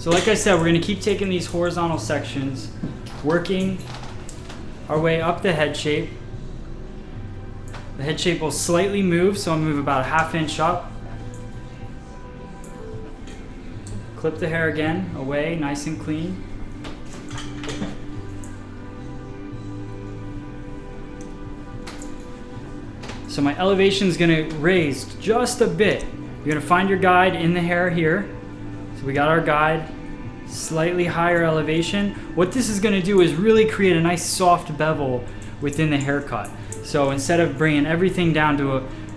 So like I said, we're going to keep taking these horizontal sections, working our way up the head shape. The head shape will slightly move, so I'll move about a 1/2 inch up. Clip the hair again, away, nice and clean. So my elevation is going to raise just a bit. You're going to find your guide in the hair here. So we got our guide, slightly higher elevation. What this is going to do is really create a nice soft bevel within the haircut. So instead of bringing everything down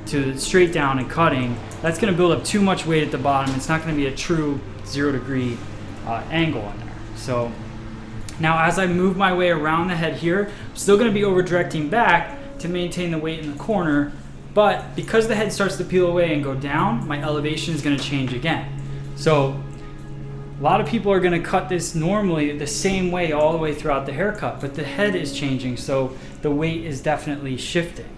to straight down and cutting, that's going to build up too much weight at the bottom. It's not going to be a true 0 degree angle in there. So now as I move my way around the head here, I'm still going to be over directing back to maintain the weight in the corner, but because the head starts to peel away and go down, my elevation is going to change again. So a lot of people are going to cut this normally the same way all the way throughout the haircut, but the head is changing, so the weight is definitely shifting.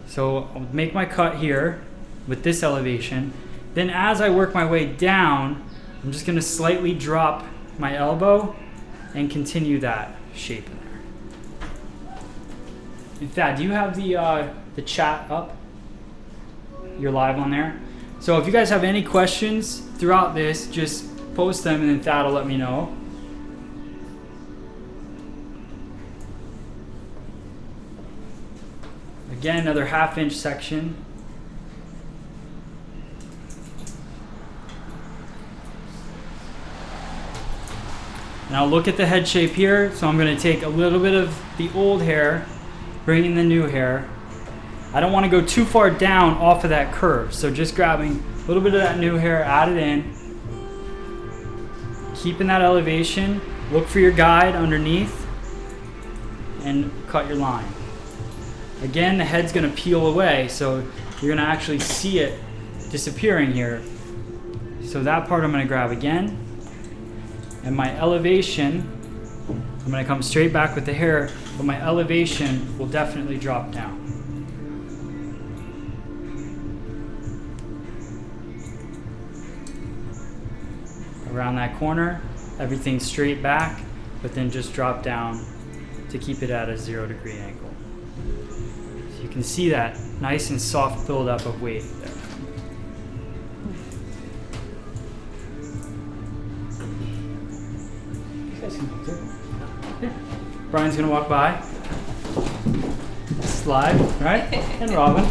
So I'll make my cut here with this elevation. Then as I work my way down, I'm just going to slightly drop my elbow and continue that shape in there. In fact, do you have the chat up? You're live on there. So if you guys have any questions throughout this, just post them and then Thad will let me know. Again, another 1/2 inch section. Now look at the head shape here. So I'm going to take a little bit of the old hair, bring in the new hair. I don't want to go too far down off of that curve. So just grabbing a little bit of that new hair, add it in. Keeping that elevation, look for your guide underneath and cut your line. Again, the head's going to peel away, so you're going to actually see it disappearing here. So that part I'm going to grab again. And my elevation, I'm going to come straight back with the hair, but my elevation will definitely drop down. Around that corner, everything straight back, but then just drop down to keep it at a 0 degree angle. So you can see that nice and soft buildup of weight there. Brian's gonna walk by. Slide, right? And Robin.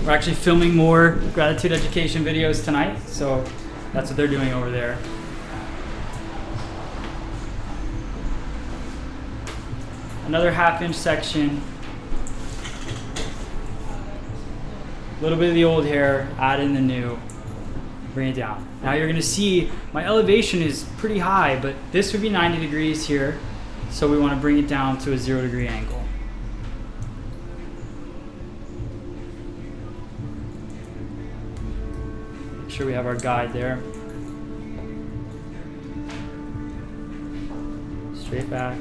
We're actually filming more gratitude education videos tonight, so that's what they're doing over there. Another 1/2 inch section. A little bit of the old hair, add in the new, bring it down. Now you're gonna see my elevation is pretty high, but this would be 90 degrees here, so we wanna bring it down to a 0 degree angle. Make sure we have our guide there. Straight back.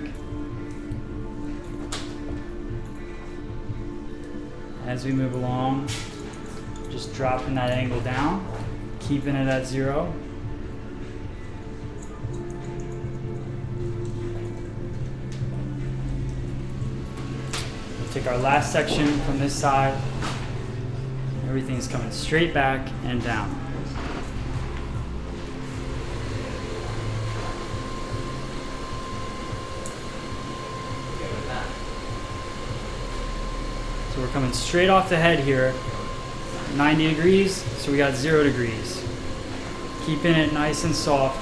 As we move along, just dropping that angle down, keeping it at 0. We'll take our last section from this side. Everything's coming straight back and down. So we're coming straight off the head here, 90 degrees, so we got 0 degrees. Keeping it nice and soft,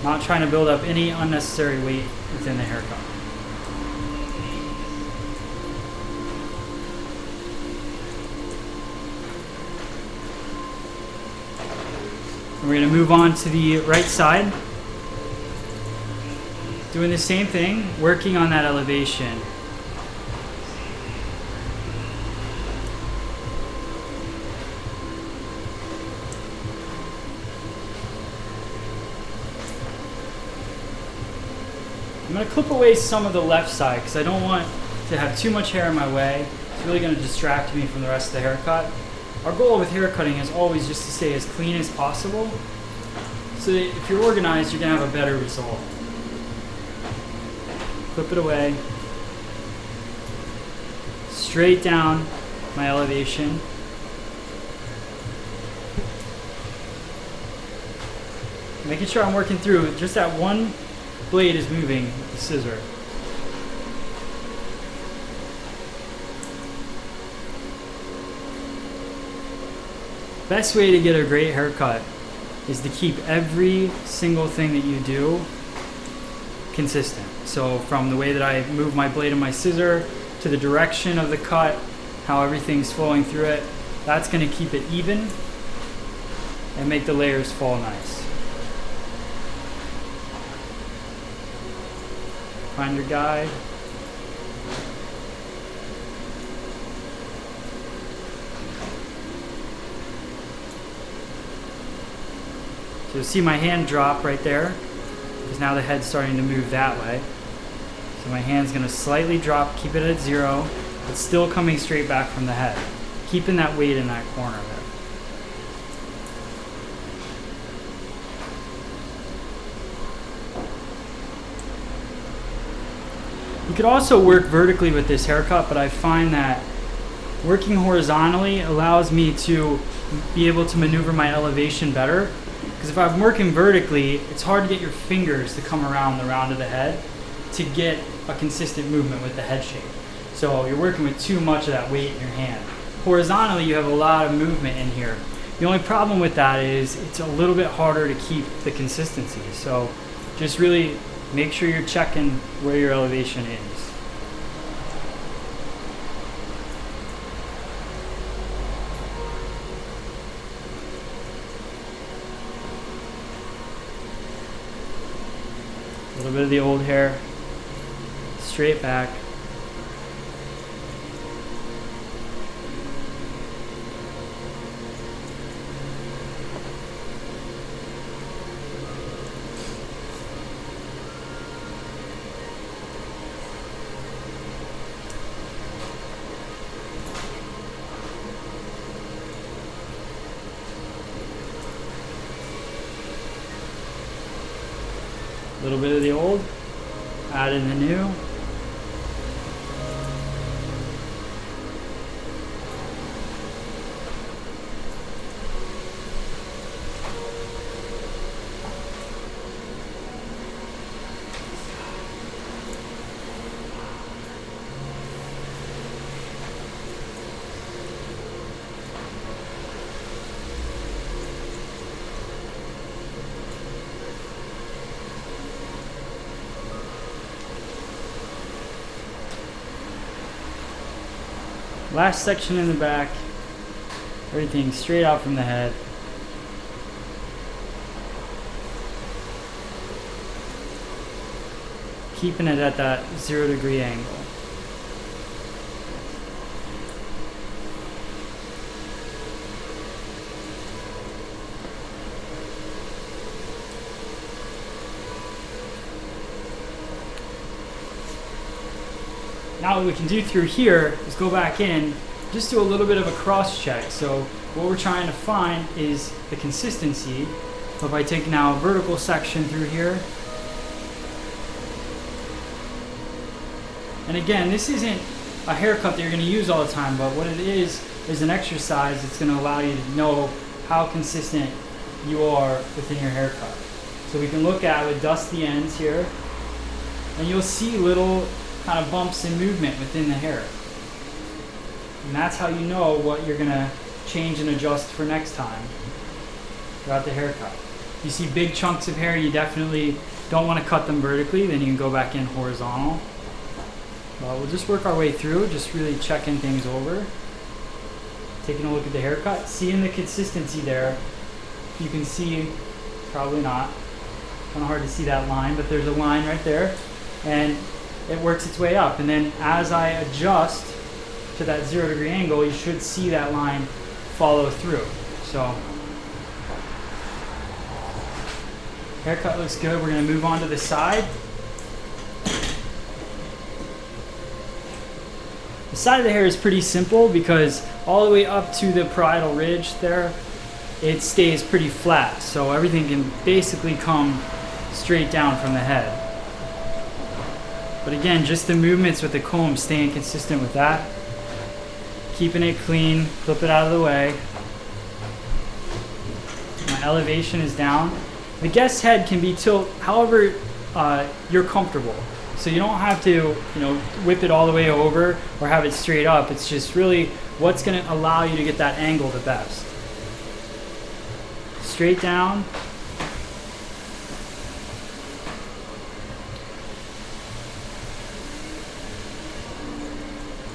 not trying to build up any unnecessary weight within the haircut. We're going to move on to the right side. Doing the same thing, working on that elevation. I'm going to clip away some of the left side because I don't want to have too much hair in my way. It's really going to distract me from the rest of the haircut. Our goal with haircutting is always just to stay as clean as possible, so that if you're organized, you're gonna have a better result. Clip it away. Straight down my elevation. Making sure I'm working through, just that one blade is moving with the scissor. Best way to get a great haircut is to keep every single thing that you do consistent. So from the way that I move my blade and my scissor to the direction of the cut, how everything's flowing through it, that's going to keep it even and make the layers fall nice. Find your guide. So you'll see my hand drop right there, because now the head's starting to move that way. So my hand's going to slightly drop, keep it at 0, but still coming straight back from the head, keeping that weight in that corner there. You could also work vertically with this haircut, but I find that working horizontally allows me to be able to maneuver my elevation better. Because if I'm working vertically, it's hard to get your fingers to come around the round of the head to get a consistent movement with the head shape. So you're working with too much of that weight in your hand. Horizontally, you have a lot of movement in here. The only problem with that is it's a little bit harder to keep the consistency. So just really make sure you're checking where your elevation is. A little bit of the old hair, straight back. A little bit of the old, add in the new. Last section in the back, everything straight out from the head. Keeping it at that 0-degree angle. Now what we can do through here is go back in, just do a little bit of a cross check. So what we're trying to find is the consistency. So if I take now a vertical section through here, and again, this isn't a haircut that you're going to use all the time, but what it is an exercise that's going to allow you to know how consistent you are within your haircut. So we can look at with dusty ends here, and you'll see little kind of bumps in movement within the hair. And that's how you know what you're gonna change and adjust for next time throughout the haircut. If you see big chunks of hair, you definitely don't want to cut them vertically, then you can go back in horizontal. We'll just work our way through, just really checking things over. Taking a look at the haircut, seeing the consistency there. You can see, probably not, kind of hard to see that line, but there's a line right there. And it works its way up, and then as I adjust to that 0-degree angle, you should see that line follow through. So haircut looks good. We're going to move on to the side. The side of the hair is pretty simple because all the way up to the parietal ridge there, it stays pretty flat. So everything can basically come straight down from the head. But again, just the movements with the comb, staying consistent with that. Keeping it clean, clip it out of the way. My elevation is down. The guest head can be tilted however you're comfortable. So you don't have to, whip it all the way over or have it straight up. It's just really what's going to allow you to get that angle the best. Straight down.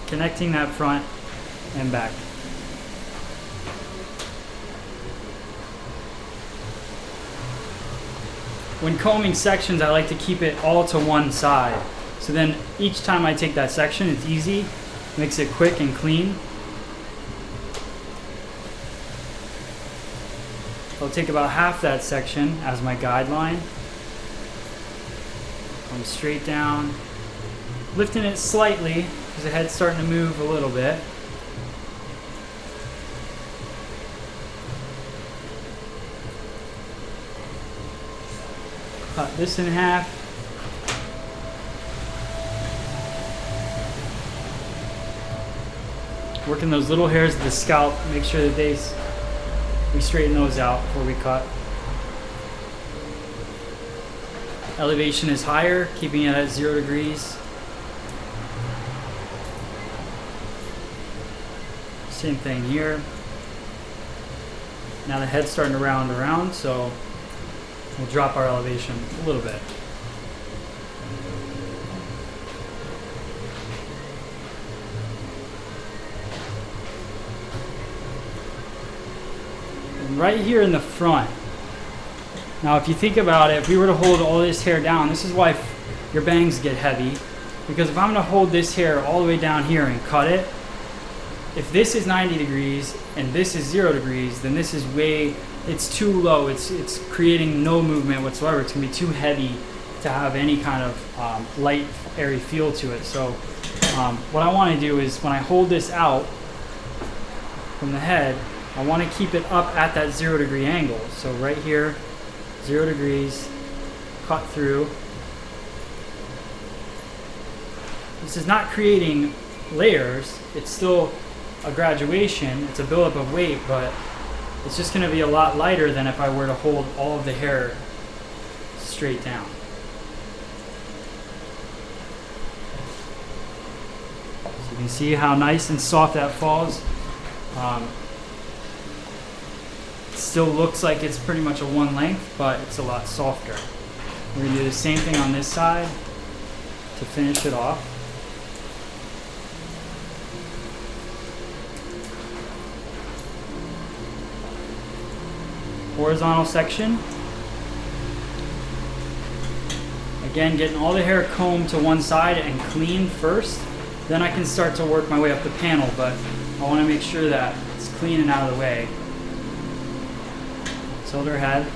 Connecting that front and back. When combing sections, I like to keep it all to one side. So then each time I take that section, it's easy, makes it quick and clean. I'll take about half that section as my guideline. Come straight down, lifting it slightly because the head's starting to move a little bit. Cut this in half. Working those little hairs of the scalp, make sure that we straighten those out before we cut. Elevation is higher, keeping it at 0 degrees. Same thing here. Now the head's starting to round around, so we'll drop our elevation a little bit. And right here in the front. Now if you think about it, if we were to hold all this hair down, this is why your bangs get heavy. Because if I'm going to hold this hair all the way down here and cut it, if this is 90 degrees and this is 0 degrees, then this is it's too low. It's creating no movement whatsoever. It's going to be too heavy to have any kind of light, airy feel to it. So what I want to do is when I hold this out from the head, I want to keep it up at that 0 degree angle. So right here, 0 degrees, cut through. This is not creating layers. It's still a graduation. It's a buildup of weight, but it's just going to be a lot lighter than if I were to hold all of the hair straight down. So you can see how nice and soft that falls. It still looks like it's pretty much a one length, but it's a lot softer. We're going to do the same thing on this side to finish it off. Horizontal section. Again, getting all the hair combed to one side and clean first. Then I can start to work my way up the panel, but I want to make sure that it's clean and out of the way. Shoulder head.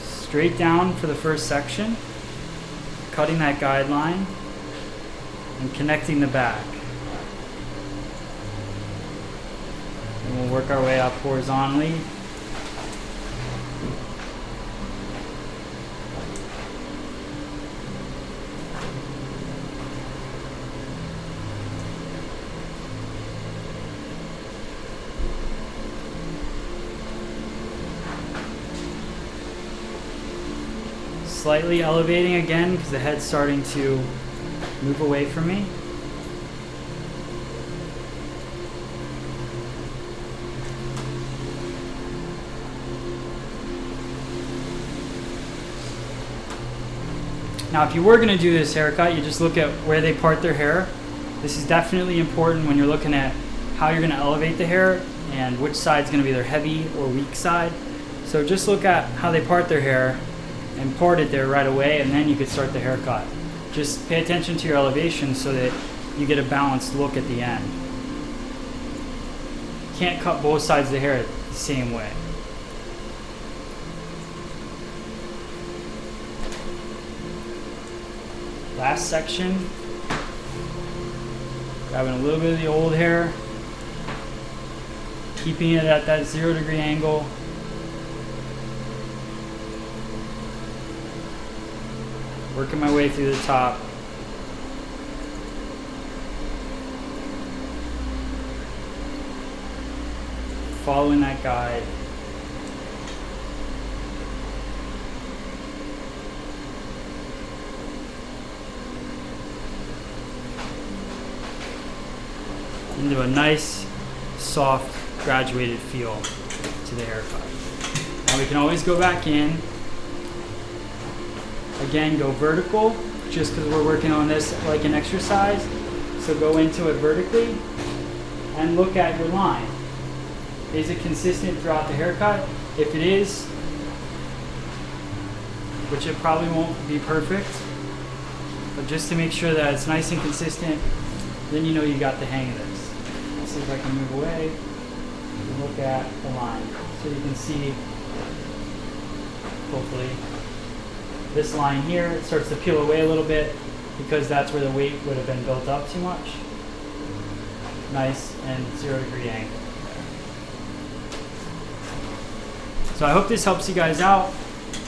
Straight down for the first section. Cutting that guideline and connecting the back. And we'll work our way up horizontally. Slightly elevating again because the head's starting to move away from me. Now if you were going to do this haircut, you just look at where they part their hair. This is definitely important when you're looking at how you're going to elevate the hair and which side's going to be their heavy or weak side. So just look at how they part their hair and part it there right away, and then you could start the haircut. Just pay attention to your elevation so that you get a balanced look at the end. You can't cut both sides of the hair the same way. Last section. Grabbing a little bit of the old hair. keeping it at that 0-degree angle. Working my way through the top. Following that guide. Into a nice, soft, graduated feel to the haircut. Now we can always go back in. Again, go vertical, just because we're working on this like an exercise. So go into it vertically and look at your line. Is it consistent throughout the haircut? If it is, which it probably won't be perfect, but just to make sure that it's nice and consistent, then you know you got the hang of this. Let's see if I can move away and look at the line. So you can see, hopefully, this line here, it starts to peel away a little bit because that's where the weight would have been built up too much. Nice and 0-degree angle. So I hope this helps you guys out.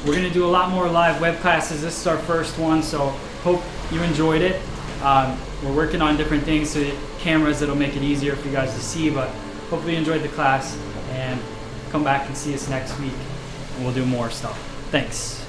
We're going to do a lot more live web classes. This is our first one, so hope you enjoyed it. We're working on different things, so cameras that'll make it easier for you guys to see, but hopefully you enjoyed the class, and come back and see us next week, and we'll do more stuff. Thanks.